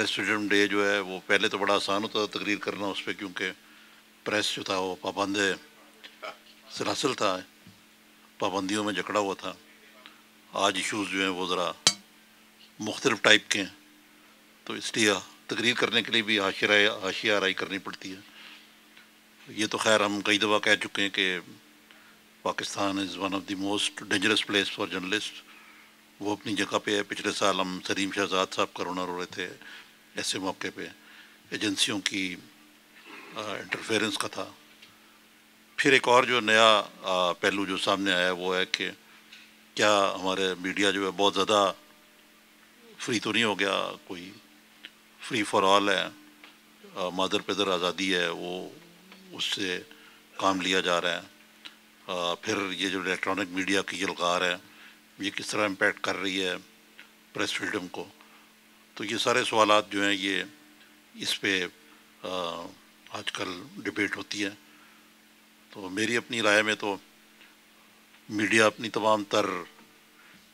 Press freedom day جو ہے وہ پہلے تو بڑا آسان ہوتا تھا تقریر کرنا اس پہ، کیونکہ پریس جو تھا وہ پابند سلاسل تھا، پابندیوں میں جکڑا ہوا تھا۔ آج ایشوز جو ہیں وہ ذرا مختلف ٹائپ کے ہیں، تو اس لیے تقریر کرنے کے لیے بھی حاشیہ آرائی کرنی پڑتی ہے۔ یہ تو خیر ہم کئی دفعہ کہہ چکے ہیں کہ Pakistan is one of the most dangerous place for journalist. وہ اپنی جگہ پہ ہے۔ پچھلے سال ہم سلیم شہزاد صاحب کا رونا رو رہے تھے، ایسے موقع پہ ایجنسیوں کی انٹرفیئرنس کا تھا۔ پھر ایک اور جو نیا پہلو جو سامنے آیا وہ ہے کہ کیا ہمارے میڈیا جو ہے بہت زیادہ فری تو نہیں ہو گیا، کوئی فری فار آل ہے، مادر پیدر آزادی ہے، وہ اس سے کام لیا جا رہا ہے۔ پھر یہ جو الیکٹرانک میڈیا کی یلغار ہے یہ کس طرح امپیکٹ کر رہی ہے پریس فریڈم کو۔ تو یہ سارے سوالات جو ہیں یہ اس پہ آج کل ڈبیٹ ہوتی ہے۔ تو میری اپنی رائے میں تو میڈیا اپنی تمام تر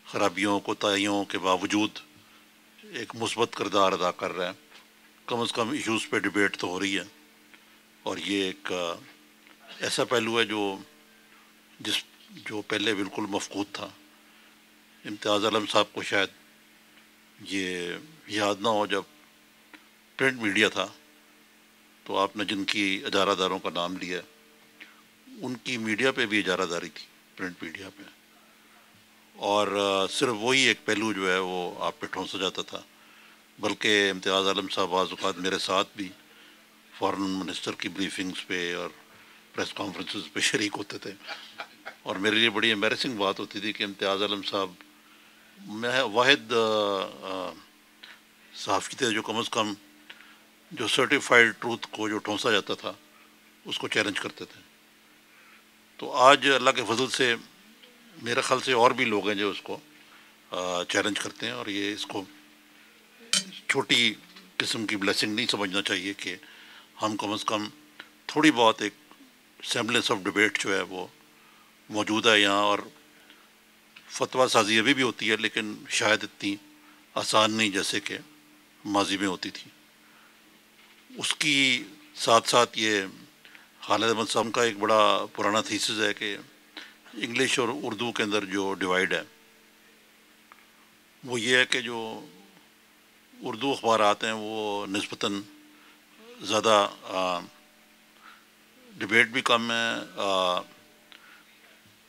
خرابیوں کوتاہیوں کے باوجود ایک مثبت کردار ادا کر رہا ہے۔ کم از کم ایشوز پہ ڈبیٹ تو ہو رہی ہے، اور یہ ایک ایسا پہلو ہے جو پہلے بالکل مفقود تھا۔ امتیاز عالم صاحب کو شاید یہ یاد نہ ہو، جب پرنٹ میڈیا تھا تو آپ نے جن کی ادارہ داروں کا نام لیا ان کی میڈیا پہ بھی اجارہ داری تھی، پرنٹ میڈیا پہ، اور صرف وہی ایک پہلو جو ہے وہ آپ پہ ٹھونسا جاتا تھا۔ بلکہ امتیاز عالم صاحب بعض اوقات میرے ساتھ بھی فارن منسٹر کی بریفنگز پہ اور پریس کانفرنسز پہ شریک ہوتے تھے، اور میرے لیے بڑی ایمبیرسنگ بات ہوتی تھی کہ امتیاز عالم صاحب میں واحد صحافی تھے جو کم از کم جو سرٹیفائڈ ٹروتھ کو جو ٹھونسا جاتا تھا اس کو چیلنج کرتے تھے۔ تو آج اللہ کے فضل سے میرے خیال سے اور بھی لوگ ہیں جو اس کو چیلنج کرتے ہیں، اور یہ اس کو چھوٹی قسم کی بلیسنگ نہیں سمجھنا چاہیے کہ ہم کم از کم تھوڑی بہت ایک سیمبلنس آف ڈبیٹ جو ہے وہ موجود ہے یہاں، اور فتویٰ سازی ابھی بھی ہوتی ہے لیکن شاید اتنی آسان نہیں جیسے کہ ماضی میں ہوتی تھی۔ اس کی ساتھ ساتھ یہ خالد احمد صاحب کا ایک بڑا پرانا تھیسس ہے کہ انگلش اور اردو کے اندر جو ڈیوائیڈ ہے وہ یہ ہے کہ جو اردو اخبارات ہیں وہ نسبتاً زیادہ ڈبیٹ بھی کم ہے،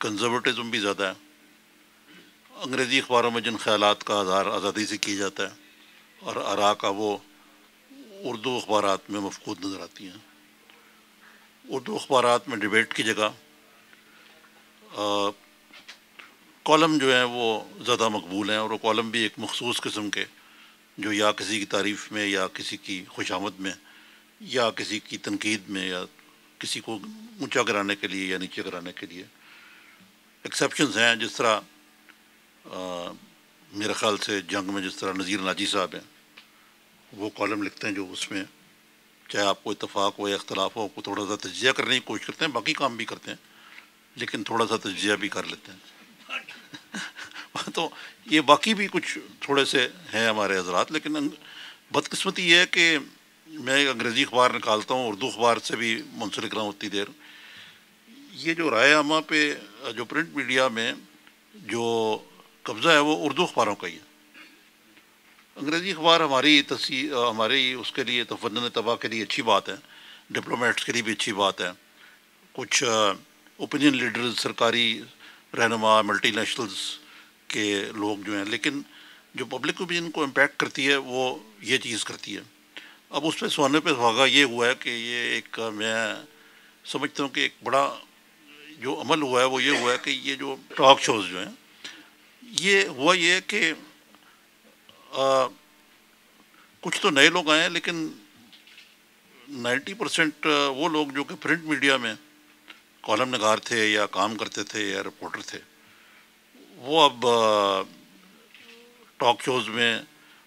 کنزرویٹزم بھی زیادہ ہے۔ انگریزی اخباروں میں جن خیالات کا اظہار آزادی سے کیا جاتا ہے اور آراء کا، وہ اردو اخبارات میں مفقود نظر آتی ہیں۔ اردو اخبارات میں ڈبیٹ کی جگہ کالم جو ہیں وہ زیادہ مقبول ہیں، اور وہ کالم بھی ایک مخصوص قسم کے جو یا کسی کی تعریف میں یا کسی کی خوش آمد میں یا کسی کی تنقید میں یا کسی کو اونچا کرانے کے لیے یا نیچے کرانے کے لیے ایکسیپشنز ہیں۔ جس طرح میرے خیال سے جنگ میں جس طرح نذیر ناجی صاحب ہیں، وہ کالم لکھتے ہیں جو اس میں چاہے آپ کو اتفاق ہو یا اختلاف ہو، کو تھوڑا سا تجزیہ کرنے کی کوشش کرتے ہیں، باقی کام بھی کرتے ہیں لیکن تھوڑا سا تجزیہ بھی کر لیتے ہیں۔ تو یہ باقی بھی کچھ تھوڑے سے ہیں ہمارے حضرات، لیکن بدقسمتی یہ ہے کہ میں ایک انگریزی اخبار نکالتا ہوں، اردو اخبار سے بھی منسلک رہا ہوں اتنی دیر۔ یہ جو رائے عامہ پہ جو پرنٹ میڈیا میں جو قبضہ ہے وہ اردو اخباروں کا ہی ہے۔ انگریزی اخبار ہماری اس کے لیے تفنن طبع کے لیے اچھی بات ہے، ڈپلومیٹس کے لیے بھی اچھی بات ہے، کچھ اوپینین لیڈرز، سرکاری رہنما، ملٹی نیشنلز کے لوگ جو ہیں، لیکن جو پبلک اوپینین کو امپیکٹ کرتی ہے وہ یہ چیز کرتی ہے۔ اب اس پہ سونے پہ سہاگا یہ ہوا ہے کہ یہ ایک میں سمجھتا ہوں کہ ایک بڑا جو عمل ہوا ہے وہ یہ ہوا ہے کہ یہ جو ٹاک شوز جو ہیں یہ ہوا یہ ہے کہ کچھ تو نئے لوگ آئے ہیں، لیکن 90% وہ لوگ جو کہ پرنٹ میڈیا میں کالم نگار تھے یا کام کرتے تھے یا رپورٹر تھے، وہ اب ٹاک شوز میں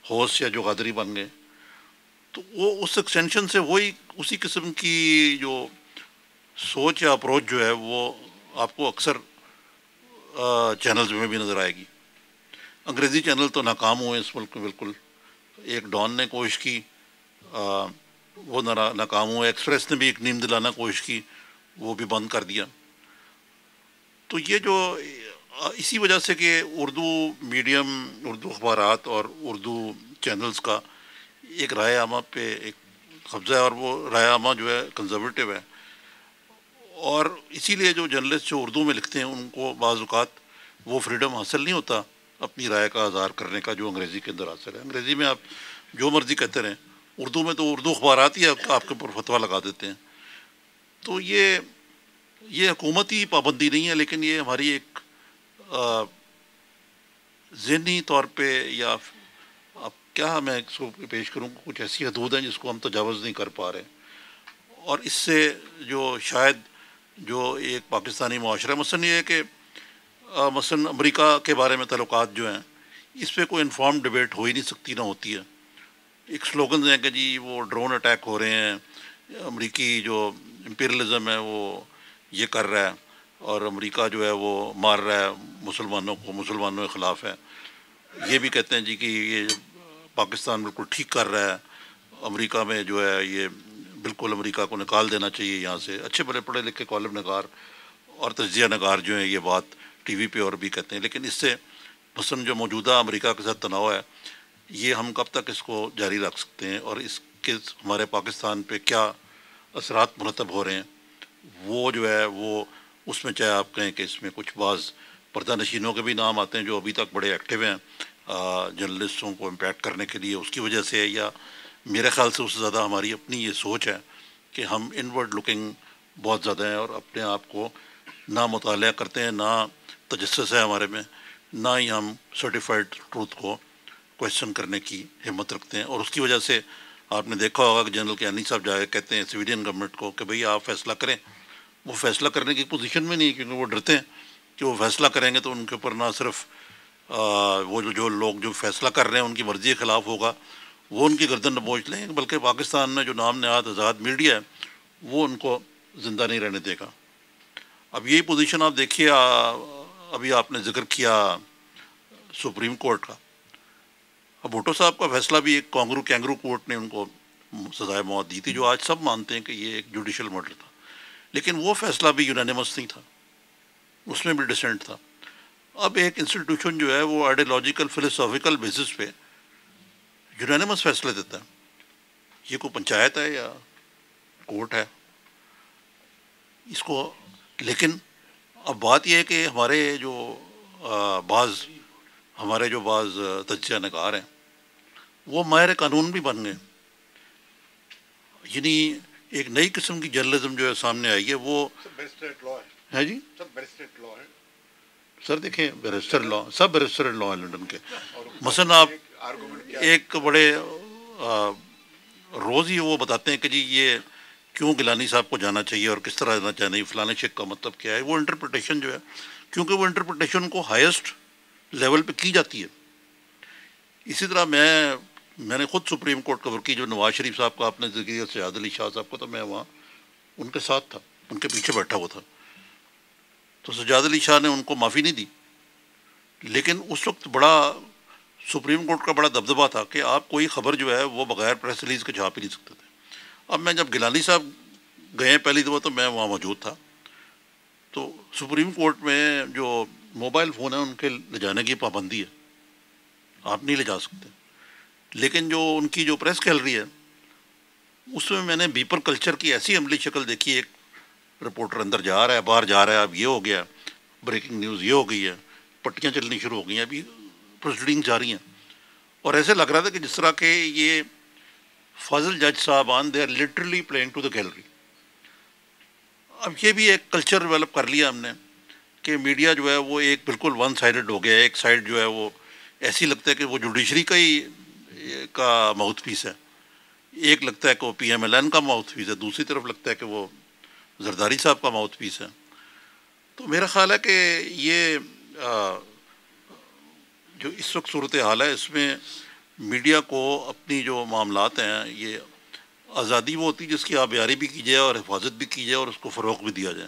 ہوسٹ یا جوغادری بن گئے۔ تو وہ اس ایکسٹینشن سے وہی اسی قسم کی جو سوچ یا اپروچ جو ہے وہ آپ کو اکثر چینلز میں بھی نظر آئے گی۔ انگریزی چینل تو ناکام ہوئے اس ملک میں بالکل، ایک ڈان نے کوشش کی، وہ ناکام ہوا. ایکسپریس نے بھی ایک نیم دلانا کوشش کی، وہ بھی بند کر دیا. تو یہ جو اسی وجہ سے کہ اردو میڈیم، اردو اخبارات اور اردو چینلز کا ایک رائے عامہ پہ ایک قبضہ ہے، اور وہ رائے عامہ جو ہے کنزرویٹو ہے. اور اسی لیے جو جرنلسٹ جو اردو میں لکھتے ہیں ان کو بعض اوقات وہ فریڈم حاصل نہیں ہوتا اپنی رائے کا اظہار کرنے کا جو انگریزی کے اندر حاصل ہے. انگریزی میں آپ جو مرضی کہتے رہیں، اردو میں تو اردو اخبارات ہی آپ کے اوپر فتویٰ لگا دیتے ہیں. تو یہ حکومتی پابندی نہیں ہے، لیکن یہ ہماری ایک ذہنی طور پہ، یا اب کیا میں اس کو پیش کروں، کچھ ایسی حدود ہیں جس کو ہم تجاوز نہیں کر پا رہے. اور اس سے جو شاید جو ایک پاکستانی معاشرہ، مثلاً یہ ہے کہ مثلاً امریکہ کے بارے میں تعلقات جو ہیں، اس پہ کوئی انفارم ڈبیٹ ہو ہی نہیں سکتی، نہ ہوتی ہے. ایک سلوگنز ہیں کہ جی وہ ڈرون اٹیک ہو رہے ہیں، امریکی جو امپیریلزم ہے وہ یہ کر رہا ہے، اور امریکہ جو ہے وہ مار رہا ہے مسلمانوں کو، مسلمانوں کے خلاف ہے. یہ بھی کہتے ہیں جی کہ یہ پاکستان بالکل ٹھیک کر رہا ہے، امریکہ میں جو ہے یہ بالکل امریکہ کو نکال دینا چاہیے یہاں سے. اچھے بڑے پڑھے لکھے کالم نگار اور تجزیہ نگار جو ہیں یہ بات ٹی وی پہ اور بھی کہتے ہیں. لیکن اس سے مثلاً جو موجودہ امریکہ کے ساتھ تناؤ ہے، یہ ہم کب تک اس کو جاری رکھ سکتے ہیں، اور اس کے ہمارے پاکستان پہ کیا اثرات مرتب ہو رہے ہیں، وہ جو ہے وہ اس میں چاہے آپ کہیں کہ اس میں کچھ بعض پردہ نشینوں کے بھی نام آتے ہیں جو ابھی تک بڑے ایکٹیو ہیں جرنلسٹوں کو امپیکٹ کرنے کے لیے، اس کی وجہ سے، یا میرے خیال سے اس سے زیادہ ہماری اپنی یہ سوچ ہے کہ ہم انورڈ لکنگ بہت زیادہ ہیں، اور اپنے آپ کو نہ مطالعہ کرتے ہیں، نہ تجسس ہے ہمارے میں، نہ ہی ہم سرٹیفائڈ ٹروتھ کو کویشچن کرنے کی ہمت رکھتے ہیں. اور اس کی وجہ سے آپ نے دیکھا ہوگا کہ جنرل کیانی صاحب جا کے کہتے ہیں سویڈین گورنمنٹ کو کہ بھئی آپ فیصلہ کریں. وہ فیصلہ کرنے کی پوزیشن میں نہیں ہے، کیونکہ وہ ڈرتے ہیں کہ وہ فیصلہ کریں گے تو ان کے اوپر نہ صرف وہ جو لوگ جو فیصلہ کر رہے ہیں ان کی مرضی کے خلاف ہوگا، وہ ان کی گردن نبوچ لیں گے، بلکہ پاکستان میں جو نام نہاد آزاد میڈیا ہے وہ ان کو زندہ نہیں رہنے دے گا. اب یہی پوزیشن آپ دیکھیے، ابھی آپ نے ذکر کیا سپریم کورٹ کا. اب بھٹو صاحب کا فیصلہ بھی ایک کینگرو کورٹ نے ان کو سزائے موت دی تھی، جو آج سب مانتے ہیں کہ یہ ایک جوڈیشل مرڈر تھا. لیکن وہ فیصلہ بھی یونانیمس نہیں تھا، اس میں بھی ڈسینٹ تھا. اب ایک انسٹیٹیوشن جو ہے وہ آئیڈیالوجیکل فلسافیکل بیسس پہ یونانیمس فیصلے دیتا ہے. یہ کوئی پنچایت ہے یا کورٹ ہے اس کو؟ لیکن اب بات یہ ہے کہ ہمارے جو بعض تجزیہ نگار ہیں وہ ماہر قانون بھی بن گئے. یعنی ایک نئی قسم کی جرنلزم جو ہے سامنے آئی ہے، وہ ہے جی سر دیکھیں بیرسٹر لا، سب بیرسٹر لا ہے لنڈن کے. مثلا آپ ایک بڑے روز ہی وہ بتاتے ہیں کہ جی یہ کیوں گیلانی صاحب کو جانا چاہیے اور کس طرح جانا چاہیے، فلانے شیخ کا مطلب کیا ہے. وہ انٹرپریٹیشن جو ہے، کیونکہ وہ انٹرپریٹیشن کو ہائیسٹ لیول پہ کی جاتی ہے. اسی طرح میں نے خود سپریم کورٹ کور کی، جو نواز شریف صاحب کا آپ نے ذکر کیا، سجاد علی شاہ صاحب کو، تو میں وہاں ان کے ساتھ تھا، ان کے پیچھے بیٹھا ہوا تھا. تو سجاد علی شاہ نے ان کو معافی نہیں دی، لیکن اس وقت سپریم کورٹ کا بڑا دبدبہ تھا کہ آپ کوئی خبر جو ہے وہ بغیر پریس ریلیز کے چھاپ ہی نہیں سکتے تھے. اب میں جب گیلانی صاحب گئے پہلی دفعہ تو میں وہاں موجود تھا. تو سپریم کورٹ میں جو موبائل فون ہیں ان کے لے جانے کی پابندی ہے، آپ نہیں لے جا سکتے. لیکن جو ان کی جو پریس گیلری ہے اس میں نے بیپر کلچر کی ایسی عملی شکل دیکھی. ایک رپورٹر اندر جا رہا ہے، باہر جا رہا ہے، اب یہ ہو گیا، بریکنگ نیوز یہ ہو گئی ہے، پٹیاں چلنی شروع ہو گئی ہیں، ابھی پروسیڈنگ جاری ہیں. اور ایسے لگ رہا تھا کہ جس طرح کہ یہ فاضل جج صاحبان they are literally playing to the gallery. اب یہ بھی ایک کلچر ڈیولپ کر لیا ہم نے کہ میڈیا جو ہے وہ ایک بالکل ون سائڈڈ ہو گیا. ایک سائڈ جو ہے وہ ایسی لگتا ہے کہ وہ جوڈیشری کا ماؤتھ پیس ہے، ایک لگتا ہے کہ وہ پی ایم ایل این کا ماؤتھ پیس ہے، دوسری طرف لگتا ہے کہ وہ زرداری صاحب کا ماؤتھ پیس ہے. تو میرا خیال ہے کہ یہ جو اس وقت صورتحال ہے اس میں میڈیا کو اپنی جو معاملات ہیں، یہ آزادی وہ ہوتی ہے جس کی آبیاری بھی کی جائے اور حفاظت بھی کی جائے اور اس کو فروغ بھی دیا جائے.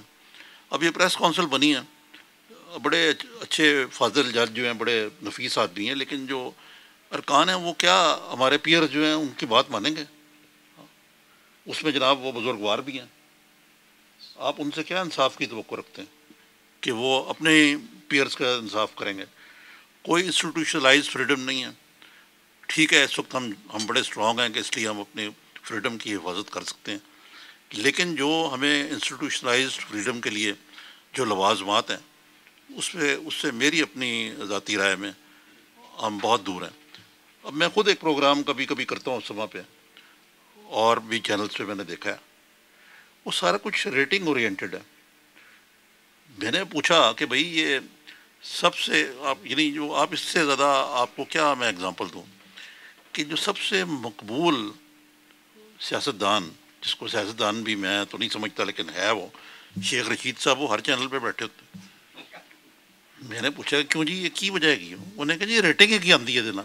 اب یہ پریس کونسل بنی ہے، بڑے اچھے فاضل جج جو ہیں، بڑے نفیس آدمی ہیں، لیکن جو ارکان ہیں وہ کیا ہمارے پیئر جو ہیں ان کی بات مانیں گے؟ اس میں جناب وہ بزرگوار بھی ہیں، آپ ان سے کیا انصاف کی توقع رکھتے ہیں کہ وہ اپنے پیئرز کا انصاف کریں گے؟ کوئی انسٹیٹیوشنلائز فریڈم نہیں ہے. ٹھیک ہے اس وقت ہم بڑے اسٹرانگ ہیں کہ اس لیے ہم اپنے فریڈم کی حفاظت کر سکتے ہیں، لیکن جو ہمیں انسٹیٹیوشنلائزڈ فریڈم کے لیے جو لوازمات ہیں اس سے میری اپنی ذاتی رائے میں ہم بہت دور ہیں. اب میں خود ایک پروگرام کبھی کبھی کرتا ہوں سما پہ، اور بھی چینلز پہ میں نے دیکھا ہے وہ سارا کچھ ریٹنگ اورینٹڈ ہے. میں نے پوچھا کہ بھئی یہ سب سے آپ یعنی جو آپ اس سے زیادہ آپ کو کیا میں اگزامپل دوں کہ جو سب سے مقبول سیاستدان، جس کو سیاستدان بھی میں تو نہیں سمجھتا لیکن ہے وہ شیخ رشید صاحب، وہ ہر چینل پہ بیٹھے ہوتے ہیں. میں نے پوچھا کیوں جی یہ کی وجہ ہے کی؟ انہوں نے کہا جی ریٹنگ کی آندی ہے دن.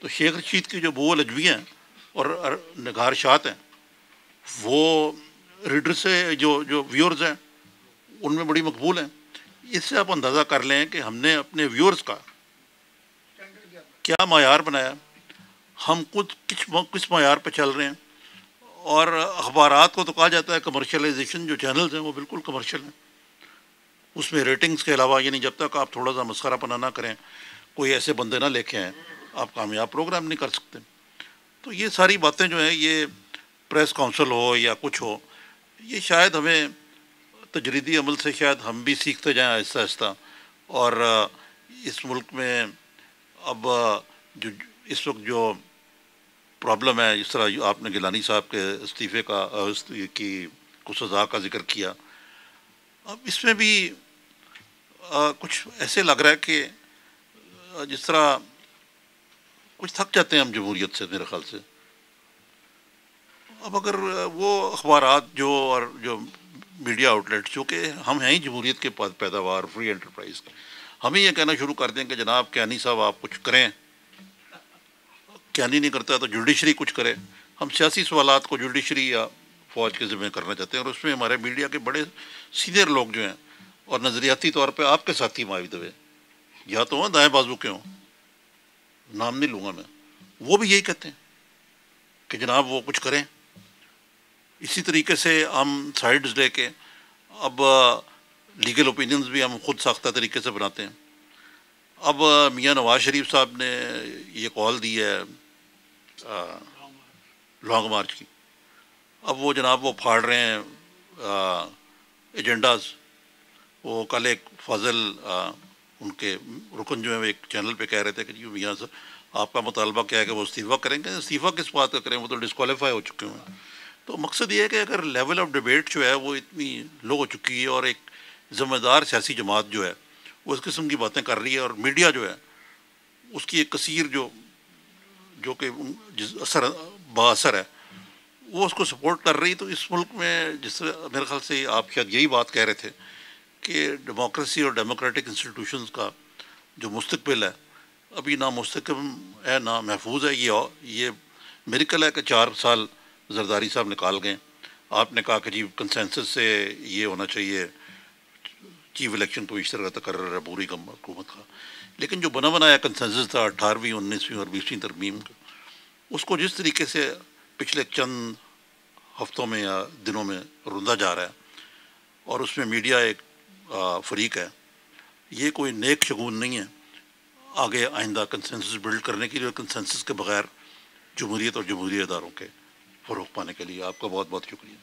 تو شیخ رشید کی جو بول اجوی ہیں اور نگارشات ہیں وہ ریڈر سے جو ویورز ہیں ان میں بڑی مقبول ہیں. اس سے آپ اندازہ کر لیں کہ ہم نے اپنے ویورز کا کیا معیار بنایا، ہم خود کس معیار پہ چل رہے ہیں. اور اخبارات کو تو کہا جاتا ہے کمرشلائزیشن، جو چینلز ہیں وہ بالکل کمرشل ہیں. اس میں ریٹنگز کے علاوہ یعنی جب تک آپ تھوڑا سا مسخرہ پنا نہ کریں، کوئی ایسے بندے نہ لے کے آئیں، آپ کامیاب پروگرام نہیں کر سکتے. تو یہ ساری باتیں جو ہیں، یہ پریس کونسل ہو یا کچھ ہو، یہ شاید ہمیں تجریدی عمل سے شاید ہم بھی سیکھتے جائیں آہستہ آہستہ. اور اس ملک میں اب جو اس وقت جو پرابلم ہے، جس طرح آپ نے گیلانی صاحب کے استعفے کا کی کو سزا کا ذکر کیا، اب اس میں بھی کچھ ایسے لگ رہا ہے کہ جس طرح کچھ تھک جاتے ہیں ہم جمہوریت سے میرے خیال سے. اب اگر وہ اخبارات اور جو میڈیا آؤٹلیٹ جو کہ ہم ہیں ہی جمہوریت کے پیداوار، فری انٹرپرائز کے، ہم ہی یہ کہنا شروع کر دیں کہ جناب کیانی صاحب آپ کچھ کریں، کیانی نہیں کرتا تو جوڈیشری کچھ کرے. ہم سیاسی سوالات کو جوڈیشری یا فوج کے ذمہ کرنا چاہتے ہیں، اور اس میں ہمارے میڈیا کے بڑے سینئر لوگ جو ہیں اور نظریاتی طور پہ آپ کے ساتھی معاہدے ہوئے یا تو دائیں بازو کے ہوں، نام نہیں لوں گا میں، وہ بھی یہی کہتے ہیں کہ جناب وہ کچھ کریں. اسی طریقے سے ہم سائڈز لے کے اب لیگل اوپینینز بھی ہم خود ساختہ طریقے سے بناتے ہیں. اب میاں نواز شریف صاحب نے یہ کال دی ہے لانگ مارچ کی، اب وہ جناب وہ پھاڑ رہے ہیں ایجنڈاز. وہ کل ایک فاضل ان کے رکن جو ہے ایک چینل پہ کہہ رہے تھے کہ جی میاں صاحب آپ کا مطالبہ کیا ہے کہ وہ استعفیٰ کریں گے. استعفیٰ کس بات کا کریں، وہ تو ڈسکوالیفائی ہو چکے ہیں. تو مقصد یہ ہے کہ اگر لیول آف ڈیبیٹ جو ہے وہ اتنی لو ہو چکی ہے اور ایک ذمہ دار سیاسی جماعت جو ہے وہ اس قسم کی باتیں کر رہی ہے، اور میڈیا جو ہے اس کی ایک کثیر جو کہ اثر با اثر ہے وہ اس کو سپورٹ کر رہی، تو اس ملک میں جس طرح میرے خیال سے آپ شاید یہی بات کہہ رہے تھے کہ ڈیموکریسی اور ڈیموکریٹک انسٹیٹیوشنز کا جو مستقبل ہے ابھی نہ مستحکم ہے نہ محفوظ ہے. یہ میریکل ہے کہ 4 سال زرداری صاحب نکال گئے. آپ نے کہا کہ جی کنسنسس سے یہ ہونا چاہیے، چیف الیکشن کمشنر کا تقرر ہے پوری حکومت کا، لیکن جو بنا بنایا کنسنسس تھا 18ویں 19ویں اور 20ویں ترمیم کا، اس کو جس طریقے سے پچھلے چند ہفتوں میں یا دنوں میں روندا جا رہا ہے، اور اس میں میڈیا ایک فریق ہے، یہ کوئی نیک شگون نہیں ہے آگے آئندہ کنسنسس بلڈ کرنے کے لیے، اور کنسنسس کے بغیر جمہوریت اور جمہوری اداروں کے فروغ پانے کے لیے. آپ کا بہت بہت شکریہ.